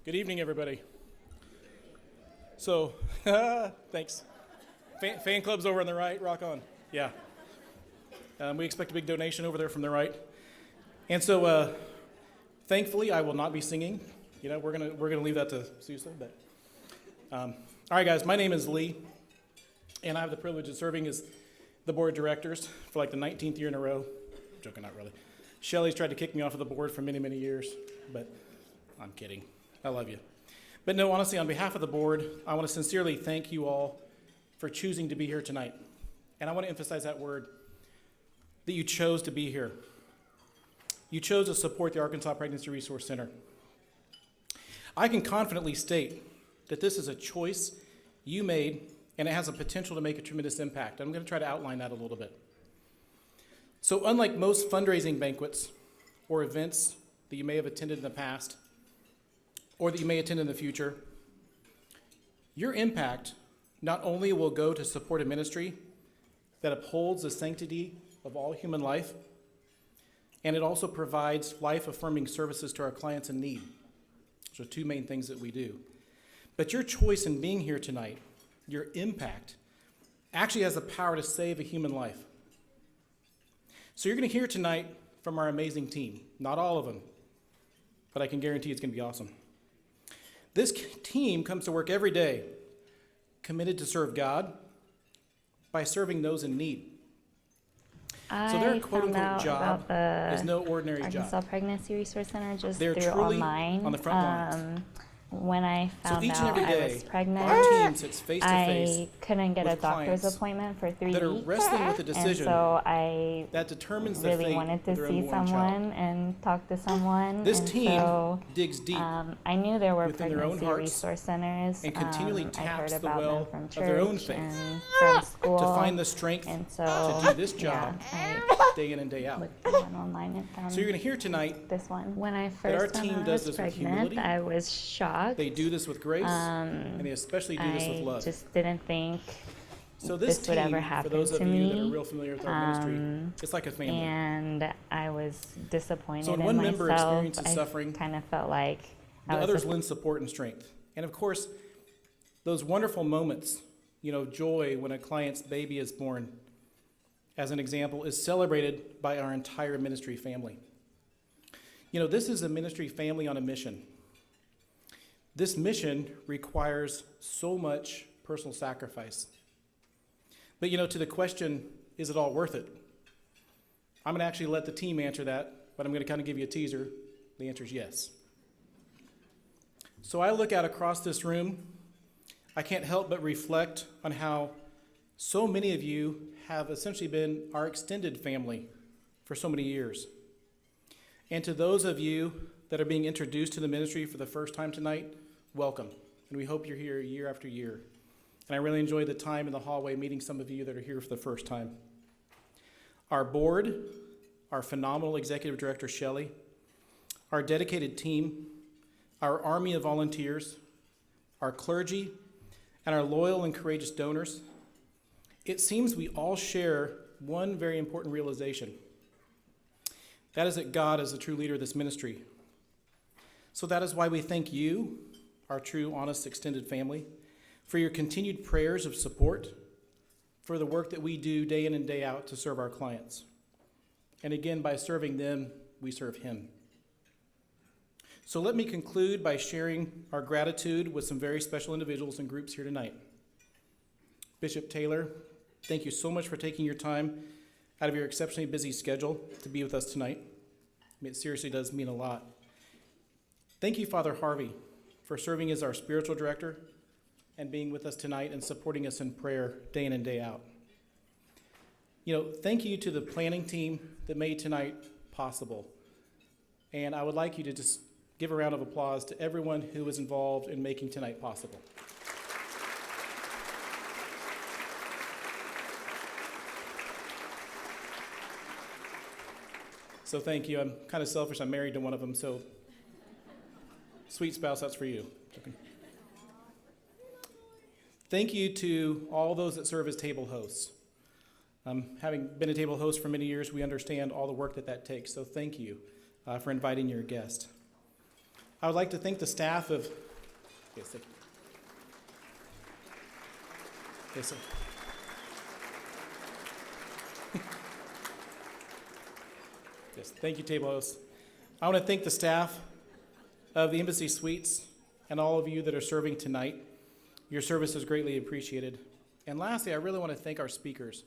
Good evening, everybody. So, thanks. Fan club's over on the right, rock on. Yeah. We expect a big donation over there from the right. And so, thankfully, I will not be singing. You know, we're gonna leave that to Susa. But, all right, guys, my name is Lee, and I have the privilege of serving as the board of directors for like the 19th year in a row. I'm joking, not really. Shelly's tried to kick me off of the board for many, many years, but I'm kidding. I love you. But no, honestly, on behalf of the board, I want to sincerely thank you all for choosing to be here tonight. And I want to emphasize that word, that you chose to be here. You chose to support the Arkansas Pregnancy Resource Center. I can confidently state that this is a choice you made, and it has a potential to make a tremendous impact. I'm going to try to outline that a little bit. So unlike most fundraising banquets or events that you may have attended in the past, or that you may attend in the future, your impact not only will go to support a ministry that upholds the sanctity of all human life, and it also provides life-affirming services to our clients in need. Those are two main things that we do. But your choice in being here tonight, your impact, actually has the power to save a human life. So you're going to hear tonight from our amazing team. Not all of them, but I can guarantee it's going to be awesome. This team comes to work every day committed to serve God by serving those in need. So their quote-unquote job is no ordinary job. Arkansas Pregnancy Resource Center just They're through truly online. on the front lines. When I found each and out every I day, was pregnant, our team sits face to face I couldn't get a with doctor's clients appointment for 3 that are weeks. wrestling with a decision And so I that determines the really fate wanted to of their see unborn someone child. and talk to someone. This and team so, digs deep I knew there were within their own pregnancy hearts resource centers. and continually I taps heard the about well them from of church their own faith and from school. to find the strength and so, to do this job I day in and day out. went online and found So you're going to hear tonight, this one. When I that our first found team out I does was this with pregnant, humility. I was shocked. they do this with grace, and they especially do this with I love. just didn't think So this this would team, ever for happen those of to you that me. are real familiar with our ministry, it's like a family. And I was disappointed So when in one member myself. experiences I suffering, kind of felt like The I was others lend support and strength. And of course, those wonderful moments, joy when a client's baby is born, as an example, is celebrated by our entire ministry family. This is a ministry family on a mission. This mission requires so much personal sacrifice. But to the question, is it all worth it? I'm going to actually let the team answer that, but I'm going to kind of give you a teaser. The answer is yes. So I look out across this room, I can't help but reflect on how so many of you have essentially been our extended family for so many years. And to those of you that are being introduced to the ministry for the first time tonight, welcome. And we hope you're here year after year. And I really enjoyed the time in the hallway meeting some of you that are here for the first time. Our board, our phenomenal executive director, Shelly, our dedicated team, our army of volunteers, our clergy, and our loyal and courageous donors, it seems we all share one very important realization. That is that God is the true leader of this ministry. So that is why we thank you, our true, honest, extended family, for your continued prayers of support for the work that we do day in and day out to serve our clients. And again, by serving them, we serve Him. So let me conclude by sharing our gratitude with some very special individuals and groups here tonight. Bishop Taylor, thank you so much for taking your time out of your exceptionally busy schedule to be with us tonight. It seriously does mean a lot. Thank you, Father Harvey, for serving as our spiritual director and being with us tonight and supporting us in prayer day in and day out. Thank you to the planning team that made tonight possible. And I would like you to just give a round of applause to everyone who was involved in making tonight possible. So thank you. I'm kind of selfish. I'm married to one of them, so sweet spouse, that's for you. Okay. Thank you to all those that serve as table hosts. Having been a table host for many years, we understand all the work that takes, so thank you for inviting your guest. I would like to thank the staff of, yes, thank you. Yes, sir. Yes, thank you, table hosts. I want to thank the staff of the Embassy Suites and all of you that are serving tonight. Your service is greatly appreciated. And lastly, I really want to thank our speakers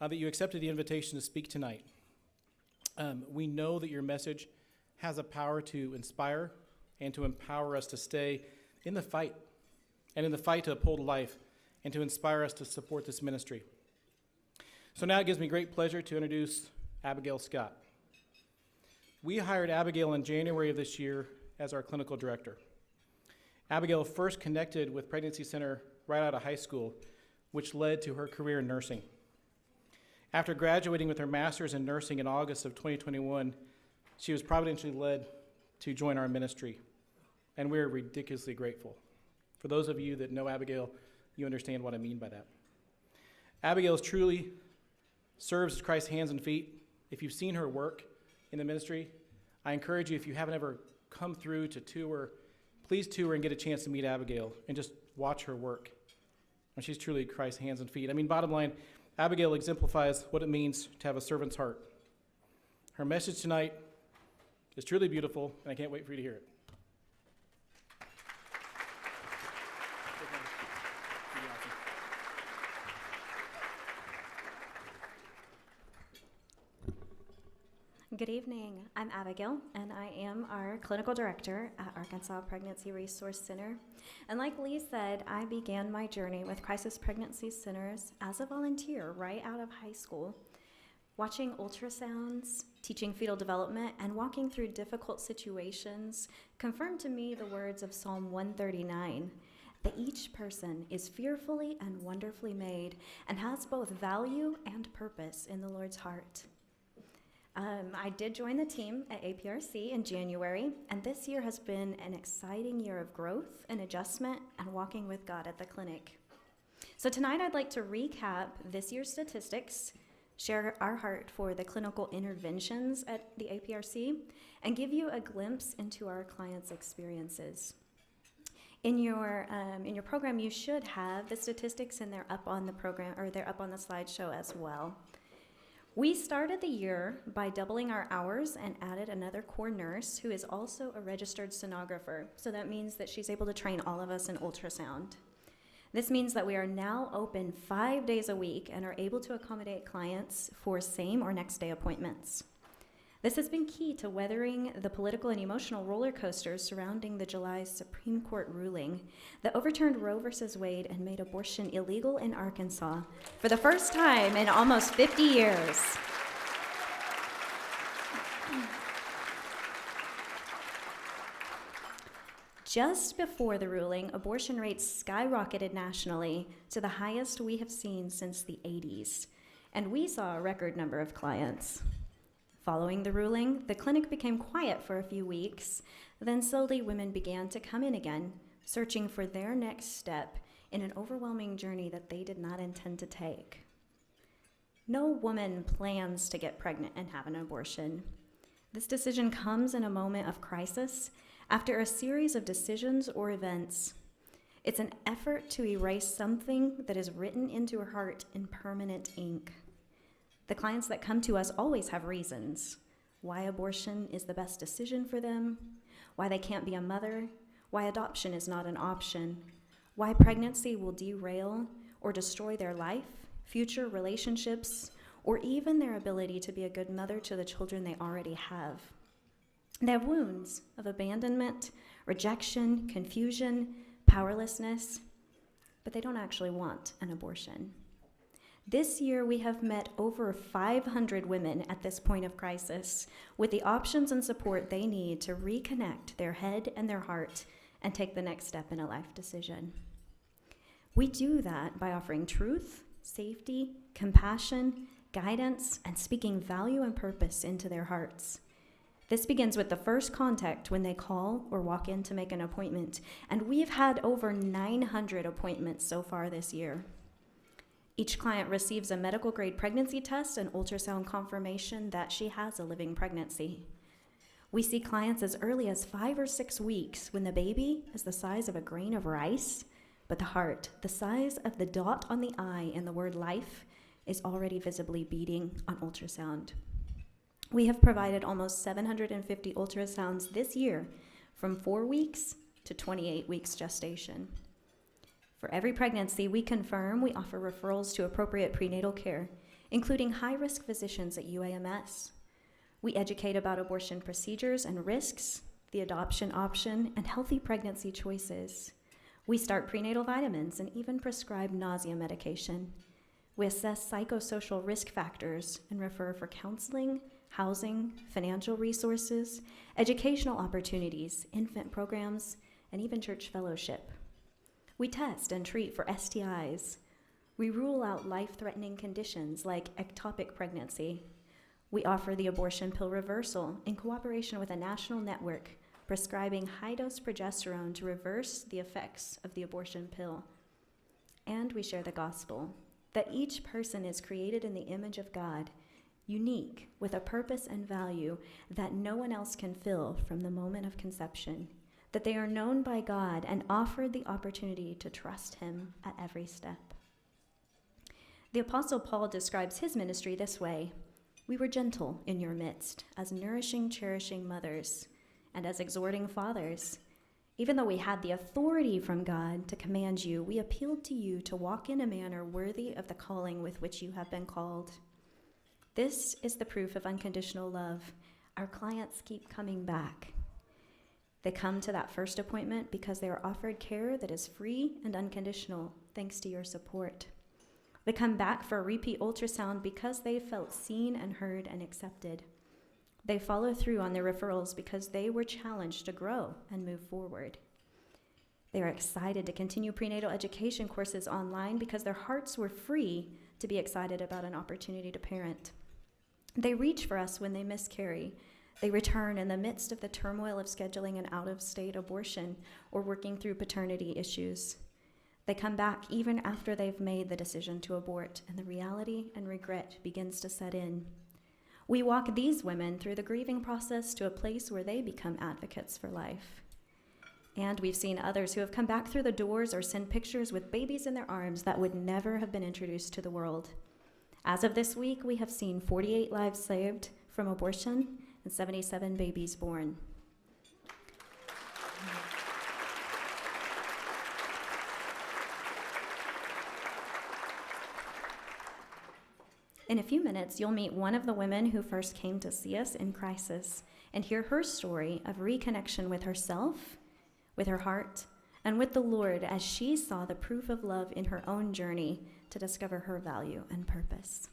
that you accepted the invitation to speak tonight. We know that your message has a power to inspire and to empower us to stay in the fight, and in the fight to uphold life, and to inspire us to support this ministry. So now it gives me great pleasure to introduce Abigail Scott. We hired Abigail in January of this year as our clinical director. Abigail first connected with Pregnancy Center right out of high school, which led to her career in nursing. After graduating with her master's in nursing in August of 2021, she was providentially led to join our ministry, and we're ridiculously grateful. For those of you that know Abigail, you understand what I mean by that. Abigail truly serves as Christ's hands and feet. If you've seen her work in the ministry, I encourage you, if you haven't ever come through to tour, please tour and get a chance to meet Abigail and just watch her work. And she's truly Christ's hands and feet. I mean, bottom line, Abigail exemplifies what it means to have a servant's heart. Her message tonight is truly beautiful, and I can't wait for you to hear it. Good evening. I'm Abigail, and I am our clinical director at Arkansas Pregnancy Resource Center. And like Lee said, I began my journey with Crisis Pregnancy Centers as a volunteer right out of high school, watching ultrasounds, teaching fetal development, and walking through difficult situations confirmed to me the words of Psalm 139, that each person is fearfully and wonderfully made and has both value and purpose in the Lord's heart. I did join the team at APRC in January, and this year has been an exciting year of growth and adjustment and walking with God at the clinic. So tonight I'd like to recap this year's statistics, share our heart for the clinical interventions at the APRC, and give you a glimpse into our clients' experiences. In your program, you should have the statistics, and they're up on the program, or they're up on the slideshow as well. We started the year by doubling our hours and added another core nurse who is also a registered sonographer. So that means that she's able to train all of us in ultrasound. This means that we are now open 5 days a week and are able to accommodate clients for same or next day appointments. This has been key to weathering the political and emotional roller coasters surrounding the July Supreme Court ruling that overturned Roe v. Wade and made abortion illegal in Arkansas for the first time in almost 50 years. Just before the ruling, abortion rates skyrocketed nationally to the highest we have seen since the 80s, and we saw a record number of clients. Following the ruling, the clinic became quiet for a few weeks. Then slowly women began to come in again, searching for their next step in an overwhelming journey that they did not intend to take. No woman plans to get pregnant and have an abortion. This decision comes in a moment of crisis after a series of decisions or events. It's an effort to erase something that is written into her heart in permanent ink. The clients that come to us always have reasons why abortion is the best decision for them, why they can't be a mother, why adoption is not an option, why pregnancy will derail or destroy their life, future relationships, or even their ability to be a good mother to the children they already have. They have wounds of abandonment, rejection, confusion, powerlessness, but they don't actually want an abortion. This year, we have met over 500 women at this point of crisis with the options and support they need to reconnect their head and their heart and take the next step in a life decision. We do that by offering truth, safety, compassion, guidance, and speaking value and purpose into their hearts. This begins with the first contact when they call or walk in to make an appointment, and we've had over 900 appointments so far this year. Each client receives a medical-grade pregnancy test and ultrasound confirmation that she has a living pregnancy. We see clients as early as 5 or 6 weeks when the baby is the size of a grain of rice, but the heart, the size of the dot on the I in the word life, is already visibly beating on ultrasound. We have provided almost 750 ultrasounds this year from 4 weeks to 28 weeks gestation. For every pregnancy we confirm, we offer referrals to appropriate prenatal care, including high-risk physicians at UAMS. We educate about abortion procedures and risks, the adoption option, and healthy pregnancy choices. We start prenatal vitamins and even prescribe nausea medication. We assess psychosocial risk factors and refer for counseling, housing, financial resources, educational opportunities, infant programs, and even church fellowship. We test and treat for STIs. We rule out life-threatening conditions like ectopic pregnancy. We offer the abortion pill reversal in cooperation with a national network prescribing high-dose progesterone to reverse the effects of the abortion pill. And we share the gospel, that each person is created in the image of God, unique, with a purpose and value that no one else can fill from the moment of conception, that they are known by God and offered the opportunity to trust Him at every step. The Apostle Paul describes his ministry this way: "We were gentle in your midst, as nourishing, cherishing mothers, and as exhorting fathers. Even though we had the authority from God to command you, we appealed to you to walk in a manner worthy of the calling with which you have been called." This is the proof of unconditional love. Our clients keep coming back. They come to that first appointment because they are offered care that is free and unconditional, thanks to your support. They come back for a repeat ultrasound because they felt seen and heard and accepted. They follow through on their referrals because they were challenged to grow and move forward. They are excited to continue prenatal education courses online because their hearts were free to be excited about an opportunity to parent. They reach for us when they miscarry. They return in the midst of the turmoil of scheduling an out-of-state abortion or working through paternity issues. They come back even after they've made the decision to abort, and the reality and regret begins to set in. We walk these women through the grieving process to a place where they become advocates for life. And we've seen others who have come back through the doors or send pictures with babies in their arms that would never have been introduced to the world. As of this week, we have seen 48 lives saved from abortion and 77 babies born. In a few minutes, you'll meet one of the women who first came to see us in crisis and hear her story of reconnection with herself, with her heart, and with the Lord as she saw the proof of love in her own journey to discover her value and purpose.